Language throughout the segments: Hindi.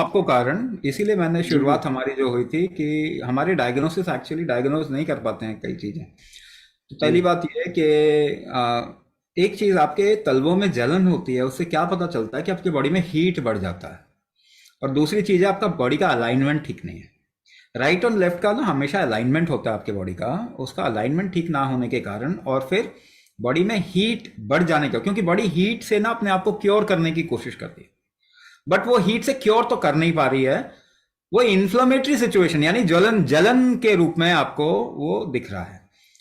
आपको कारण, इसीलिए मैंने जी जी। शुरुआत हमारी जो हुई थी कि हमारे डायग्नोसिस एक्चुअली डायग्नोज नहीं कर पाते हैं कई चीजें। तो जी पहली बात यह है कि एक चीज आपके तलवों में जलन होती है, उससे क्या पता चलता है कि आपकी बॉडी में हीट बढ़ जाता है। और दूसरी चीज है आपका बॉडी का अलाइनमेंट ठीक नहीं है। राइट और लेफ्ट का ना हमेशा अलाइनमेंट होता है आपके बॉडी का, उसका अलाइनमेंट ठीक ना होने के कारण और फिर बॉडी में हीट बढ़ जाने का, क्योंकि बॉडी हीट से ना अपने आप को क्योर करने की कोशिश करती है, बट वो हीट से क्योर तो कर नहीं पा रही है। वो इन्फ्लेमेटरी सिचुएशन यानी जलन जलन के रूप में आपको वो दिख रहा है।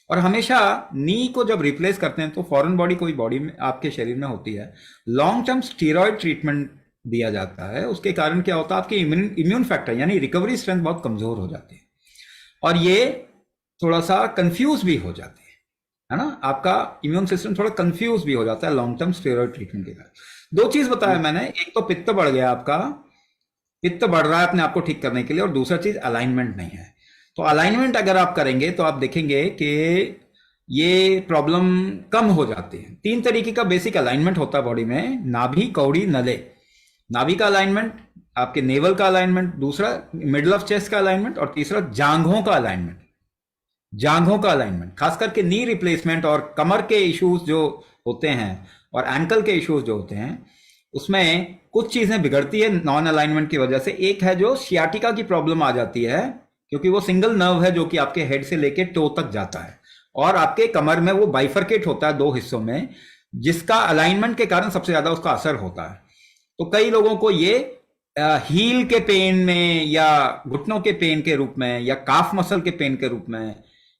और हमेशा नी को जब रिप्लेस करते हैं तो फॉरेन बॉडी कोई बॉडी में आपके शरीर में होती है, लॉन्ग टर्म स्टीरॉयड ट्रीटमेंट दिया जाता है। उसके कारण क्या होता है, आपकी इम्यून फैक्टर यानी रिकवरी स्ट्रेंथ बहुत कमजोर हो जाती है और ये थोड़ा सा कंफ्यूज भी हो जाती है ना। आपका इम्यून सिस्टम थोड़ा कंफ्यूज भी हो जाता है लॉन्ग टर्म स्टेरॉइड ट्रीटमेंट के कारण। दो चीज बताया जी मैंने, एक तो पित्त बढ़ गया आपका, पित्त बढ़ रहा है अपने आप को ठीक करने के लिए, और दूसरा चीज अलाइनमेंट नहीं है। तो अलाइनमेंट अगर आप करेंगे तो आप देखेंगे कि ये प्रॉब्लम कम हो जाती है। तीन तरीके का बेसिक अलाइनमेंट होता है बॉडी में, नाभि कौड़ी नले। नाभि का अलाइनमेंट, आपके नेवल का अलाइनमेंट, दूसरा मिडल ऑफ चेस्ट का अलाइनमेंट, और तीसरा जांघों का अलाइनमेंट। जांघों का अलाइनमेंट खास करके नी रिप्लेसमेंट और कमर के इश्यूज जो होते हैं और एंकल के इश्यूज जो होते हैं, उसमें कुछ चीजें बिगड़ती है नॉन अलाइनमेंट की वजह से। एक है जो सियाटिका की प्रॉब्लम आ जाती है, क्योंकि वो सिंगल नर्व है जो कि आपके हेड से लेके टो तक जाता है, और आपके कमर में वो बाइफरकेट होता है दो हिस्सों में, जिसका अलाइनमेंट के कारण सबसे ज्यादा उसका असर होता है। तो कई लोगों को ये हील के पेन में या घुटनों के पेन के रूप में या काफ मसल के पेन के रूप में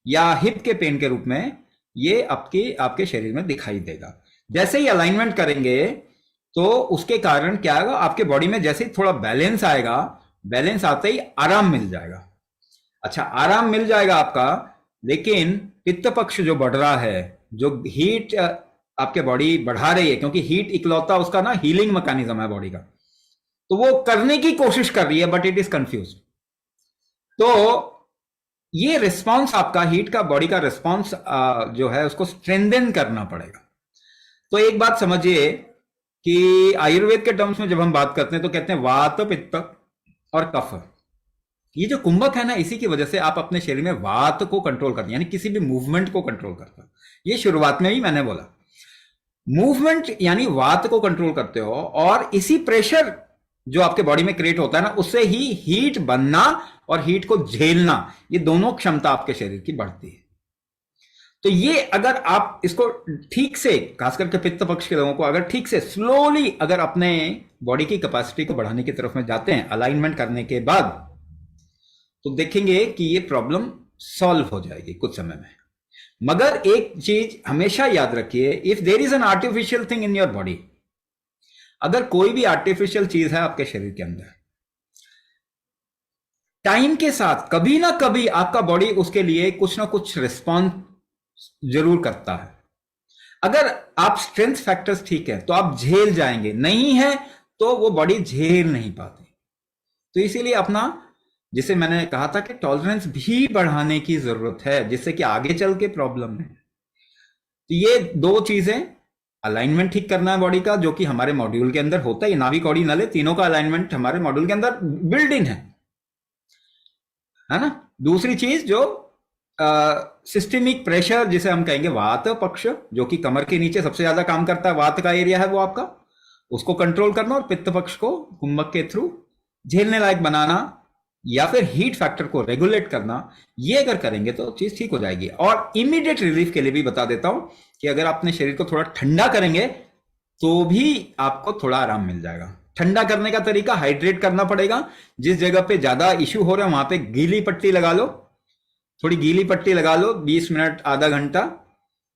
या हिप के पेन के रूप में ये आपके आपके शरीर में दिखाई देगा। जैसे ही अलाइनमेंट करेंगे तो उसके कारण क्या आएगा, आपके बॉडी में जैसे ही थोड़ा बैलेंस आएगा, बैलेंस आते ही आराम मिल जाएगा। अच्छा, आराम मिल जाएगा आपका, लेकिन पित्त पक्ष जो बढ़ रहा है, जो हीट आपके बॉडी बढ़ा रही है, क्योंकि हीट इकलौता उसका ना हीलिंग मैकेनिज्म है बॉडी का, तो वो करने की कोशिश कर रही है बट इट इज कंफ्यूज। तो ये रिस्पॉन्स आपका हीट का, बॉडी का रिस्पॉन्स जो है उसको स्ट्रेंथन करना पड़ेगा। तो एक बात समझिए कि आयुर्वेद के टर्म्स में जब हम बात करते हैं तो कहते हैं वात पित्त और कफ। ये जो कुंभक है ना, इसी की वजह से आप अपने शरीर में वात को कंट्रोल करते हैं, यानी किसी भी मूवमेंट को कंट्रोल करते हो। ये शुरुआत में ही मैंने बोला, मूवमेंट यानी वात को कंट्रोल करते हो, और इसी प्रेशर जो आपके बॉडी में क्रिएट होता है ना, उससे ही हीट बनना और हीट को झेलना, ये दोनों क्षमता आपके शरीर की बढ़ती है। तो ये अगर आप इसको ठीक से, खास करके पित्त पक्ष के लोगों को अगर ठीक से स्लोली अगर अपने बॉडी की कैपेसिटी को बढ़ाने की तरफ में जाते हैं अलाइनमेंट करने के बाद, तो देखेंगे कि ये प्रॉब्लम सॉल्व हो जाएगी कुछ समय में। मगर एक चीज हमेशा याद रखिए, if there is an artificial thing in your body, अगर कोई भी आर्टिफिशियल चीज है आपके शरीर के अंदर, टाइम के साथ कभी ना कभी आपका बॉडी उसके लिए कुछ ना कुछ रिस्पॉन्स जरूर करता है। अगर आप स्ट्रेंथ फैक्टर्स ठीक है तो आप झेल जाएंगे, नहीं है तो वो बॉडी झेल नहीं पाती। तो इसीलिए अपना, जिसे मैंने कहा था कि टॉलरेंस भी बढ़ाने की जरूरत है, जिससे कि आगे चल के प्रॉब्लम है। तो ये दो चीजें, अलाइनमेंट ठीक करना है बॉडी का, जो कि हमारे मॉड्यूल के अंदर होता है, नाभि कौड़ी नले तीनों का अलाइनमेंट हमारे मॉड्यूल के अंदर बिल्ड इन है ना। दूसरी चीज जो सिस्टेमिक प्रेशर जिसे हम कहेंगे वात पक्ष, जो कि कमर के नीचे सबसे ज्यादा काम करता है, वात का एरिया है वो आपका, उसको कंट्रोल करना, और पित्त पक्ष को कुंभक के थ्रू झेलने लायक बनाना या फिर हीट फैक्टर को रेगुलेट करना, ये अगर करेंगे तो चीज ठीक हो जाएगी। और इमीडिएट रिलीफ के लिए भी बता देता हूं कि अगर आप अपने शरीर को थोड़ा ठंडा करेंगे तो भी आपको थोड़ा आराम मिल जाएगा। ठंडा करने का तरीका, हाइड्रेट करना पड़ेगा। जिस जगह पे ज्यादा इश्यू हो रहा है वहां पे गीली पट्टी लगा लो, थोड़ी गीली पट्टी लगा लो, 20 मिनट आधा घंटा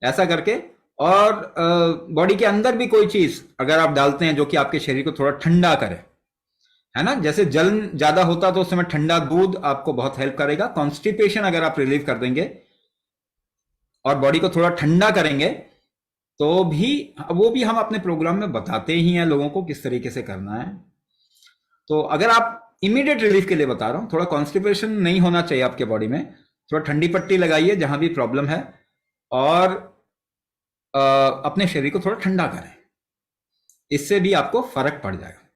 ऐसा करके। और बॉडी के अंदर भी कोई चीज अगर आप डालते हैं जो कि आपके शरीर को थोड़ा ठंडा करे, है ना, जैसे जलन ज्यादा होता तो उस समय ठंडा दूध आपको बहुत हेल्प करेगा। कॉन्स्टिपेशन अगर आप रिलीव कर देंगे और बॉडी को थोड़ा ठंडा करेंगे तो भी, वो भी हम अपने प्रोग्राम में बताते ही हैं लोगों को किस तरीके से करना है। तो अगर आप इमीडिएट रिलीफ के लिए बता रहा हूं, थोड़ा कॉन्स्टिपेशन नहीं होना चाहिए आपके बॉडी में, थोड़ा ठंडी पट्टी लगाइए जहां भी प्रॉब्लम है, और अपने शरीर को थोड़ा ठंडा करें, इससे भी आपको फर्क पड़ जाएगा।